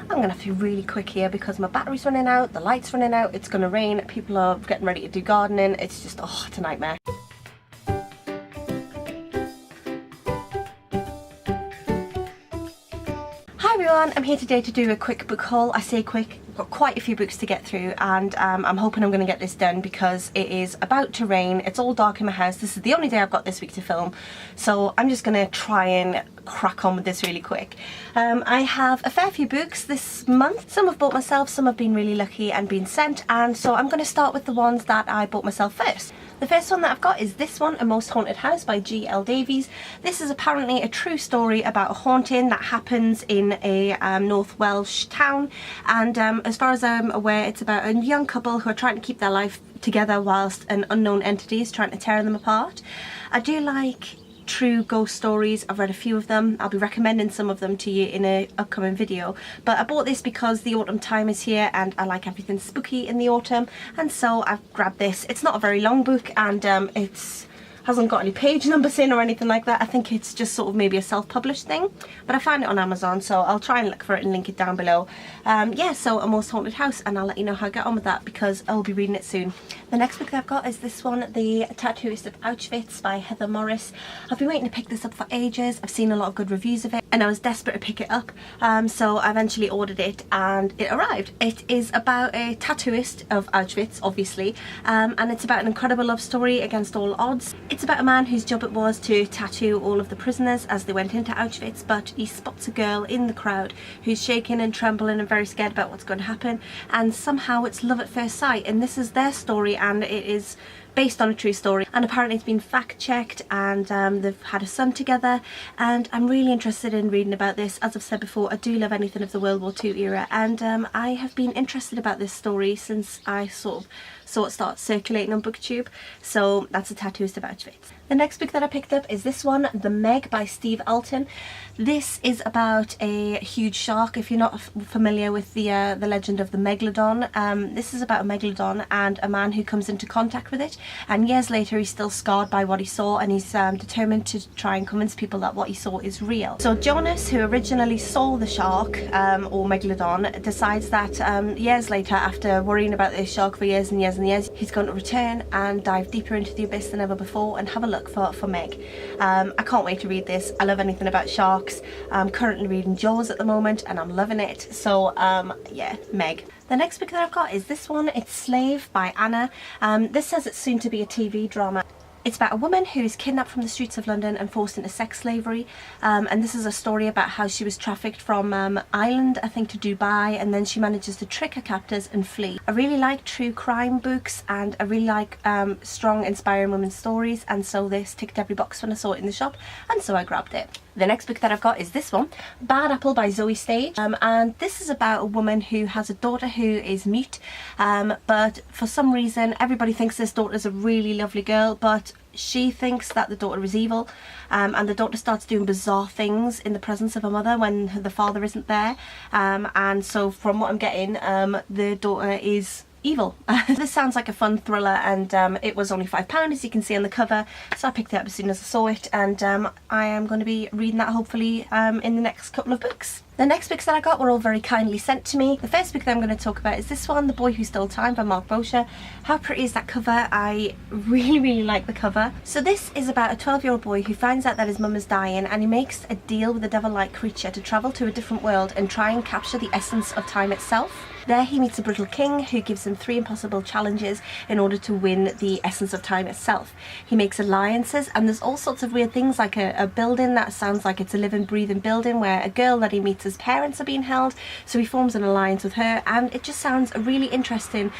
I'm gonna have to be really quick here because my battery's running out, the light's running out, it's gonna rain, people are getting ready to do gardening. It's just, oh, it's a nightmare. Hi everyone, I'm here today to do a quick book haul. I say quick, I've got quite a few books to get through, and I'm hoping I'm going to get this done because it is about to rain. It's all dark in my house. This is the only day I've got this week to film, so I'm just going to try and crack on with this really quick. I have a fair few books this month. Some I've bought myself, some have been really lucky and been sent, and so I'm going to start with the ones that I bought myself first. The first one that I've got is this one, A Most Haunted House by G.L. Davies. This is apparently a true story about a haunting that happens in a North Welsh town, and as far as I'm aware, it's about a young couple who are trying to keep their life together whilst an unknown entity is trying to tear them apart. I do like true ghost stories. I've read a few of them. I'll be recommending some of them to you in an upcoming video, but I bought this because the autumn time is here and I like everything spooky in the autumn, and so I've grabbed this. It's not a very long book, and it hasn't got any page numbers in or anything like that. I think it's just sort of maybe a self-published thing, but I found it on Amazon, so I'll try and look for it and link it down below. Yeah, so A Most Haunted House, and I'll let you know how I get on with that because I'll be reading it soon. The next book that I've got is this one, The Tattooist of Auschwitz by Heather Morris. I've been waiting to pick this up for ages. I've seen a lot of good reviews of it and I was desperate to pick it up, so I eventually ordered it and it arrived. It is about a tattooist of Auschwitz, obviously, and it's about an incredible love story against all odds. It's about a man whose job it was to tattoo all of the prisoners as they went into Auschwitz, but he spots a girl in the crowd who's shaking and trembling and very scared about what's going to happen, and somehow it's love at first sight, and this is their story and it is based on a true story, and apparently it's been fact-checked, and they've had a son together, and I'm really interested in reading about this. As I've said before, I do love anything of the World War II era, and I have been interested about this story since I sort of saw it start circulating on BookTube, so that's A Tattooist of Auschwitz. The next book that I picked up is this one, The Meg by Steve Alton. This is about a huge shark. If you're not familiar with the legend of the Megalodon, this is about a Megalodon and a man who comes into contact with it, and years later he's still scarred by what he saw, and he's determined to try and convince people that what he saw is real. So Jonas, who originally saw the shark, or Megalodon, decides that years later, after worrying about this shark for years and years and years, he's going to return and dive deeper into the abyss than ever before and have a look for Meg. I can't wait to read this. I love anything about sharks. I'm currently reading Jaws at the moment and I'm loving it, so yeah, Meg. The next book that I've got is this one. It's Slave by Anna. This says it's soon to be a TV drama. It's about a woman who is kidnapped from the streets of London and forced into sex slavery, and this is a story about how she was trafficked from Ireland, I think, to Dubai, and then she manages to trick her captors and flee. I really like true crime books and I really like strong, inspiring women's stories, and so this ticked every box when I saw it in the shop, and so I grabbed it. The next book that I've got is this one, Bad Apple by Zoe Stage, and this is about a woman who has a daughter who is mute, but for some reason everybody thinks this daughter is a really lovely girl, but she thinks that the daughter is evil, and the daughter starts doing bizarre things in the presence of her mother when the father isn't there, and so from what I'm getting, the daughter is evil. This sounds like a fun thriller, and it was only £5, as you can see on the cover, so I picked it up as soon as I saw it, and I am going to be reading that hopefully in the next couple of books. The next books that I got were all very kindly sent to me. The first book that I'm going to talk about is this one, The Boy Who Stole Time by Mark Bosher. How pretty is that cover? I really like the cover. So this is about a 12-year-old boy who finds out that his mum is dying, and he makes a deal with a devil-like creature to travel to a different world and try and capture the essence of time itself. There he meets a brutal king who gives him 3 impossible challenges in order to win the essence of time itself. He makes alliances, and there's all sorts of weird things, like a building that sounds like it's a living, breathing building where a girl that he meets, his parents are being held, so he forms an alliance with her, and it just sounds a really interesting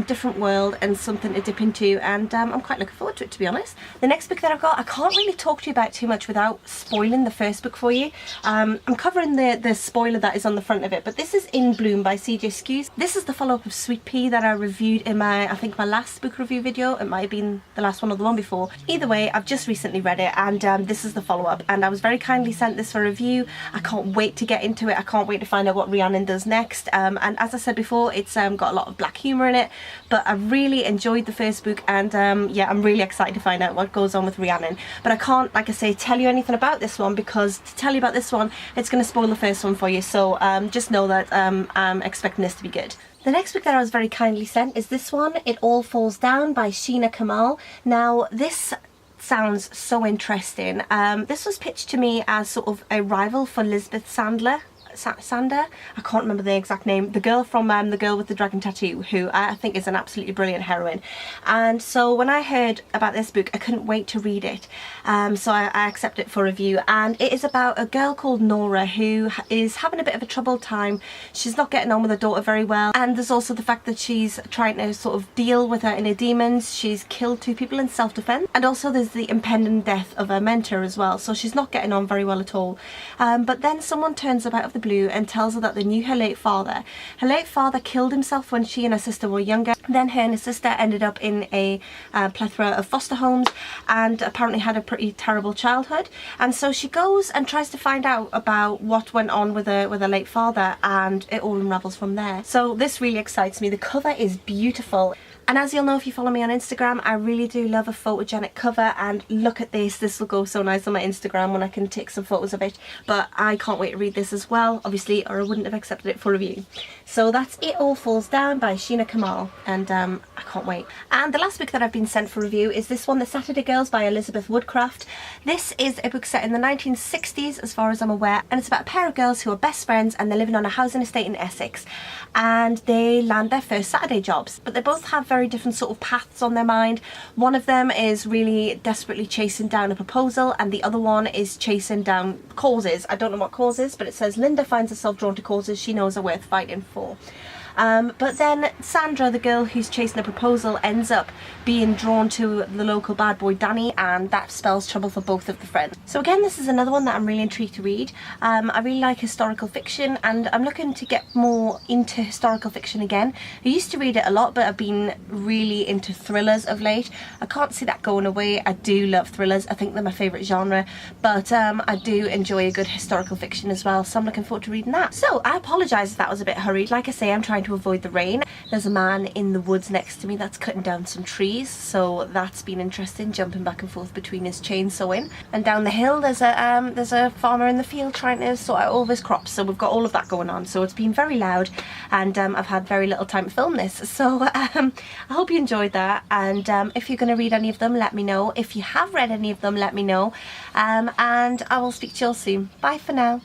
different world and something to dip into, and I'm quite looking forward to it, to be honest. The next book that I've got, I can't really talk to you about too much without spoiling the first book for you. I'm covering the spoiler that is on the front of it, but this is In Bloom by CJ Skews. This is the follow-up of Sweet Pea that I reviewed in my, I think, my last book review video. It might have been the last one or the one before. Either way, I've just recently read it, and this is the follow-up, and I was very kindly sent this for review. I can't wait to get into into it. I can't wait to find out what Rhiannon does next. And as I said before, it's got a lot of black humour in it, but I really enjoyed the first book, and yeah, I'm really excited to find out what goes on with Rhiannon. But I can't, like I say, tell you anything about this one, because to tell you about this one, it's going to spoil the first one for you. So just know that I'm expecting this to be good. The next book that I was very kindly sent is this one, It All Falls Down by Sheena Kamal. Now this sounds so interesting. This was pitched to me as sort of a rival for Lisbeth Sander. I can't remember the exact name. The girl from The Girl with the Dragon Tattoo, who I think is an absolutely brilliant heroine. And so when I heard about this book, I couldn't wait to read it. So I accepted it for review. And it is about a girl called Nora who is having a bit of a troubled time. She's not getting on with her daughter very well. And there's also the fact that she's trying to sort of deal with her inner demons. She's killed 2 people in self-defense. And also there's the impending death of her mentor as well. So she's not getting on very well at all. But then someone turns up out of the blue and tells her that they knew her late father. Her late father killed himself when she and her sister were younger. Then her and her sister ended up in a plethora of foster homes and apparently had a pretty terrible childhood. And so she goes and tries to find out about what went on with her late father, and it all unravels from there. So this really excites me. The cover is beautiful. And as you'll know if you follow me on Instagram, I really do love a photogenic cover, and look at this. This will go so nice on my Instagram when I can take some photos of it. But I can't wait to read this as well, obviously, or I wouldn't have accepted it for review. So that's It All Falls Down by Sheena Kamal, and I can't wait. And the last book that I've been sent for review is this one, The Saturday Girls by Elizabeth Woodcraft. This is a book set in the 1960s as far as I'm aware, and it's about a pair of girls who are best friends and they're living on a housing estate in Essex, and they land their first Saturday jobs. But they both have very different sort of paths on their mind. One of them is really desperately chasing down a proposal, and the other one is chasing down causes. I don't know what causes, but it says Linda finds herself drawn to causes she knows are worth fighting for. But then Sandra, the girl who's chasing a proposal, ends up being drawn to the local bad boy Danny, and that spells trouble for both of the friends. So again, this is another one that I'm really intrigued to read. I really like historical fiction, and I'm looking to get more into historical fiction again. I used to read it a lot, but I've been really into thrillers of late. I can't see that going away. I do love thrillers. I think they're my favourite genre, but I do enjoy a good historical fiction as well, so I'm looking forward to reading that. So I apologise if that was a bit hurried. Like I say, I'm trying to avoid the rain. There's a man in the woods next to me that's cutting down some trees, so that's been interesting, jumping back and forth between his chainsawing. And down the hill there's a farmer in the field trying to sort out all of his crops, so we've got all of that going on. So it's been very loud, and I've had very little time to film this, so I hope you enjoyed that. And if you're going to read any of them, let me know. If you have read any of them, let me know, and I will speak to you all soon. Bye for now.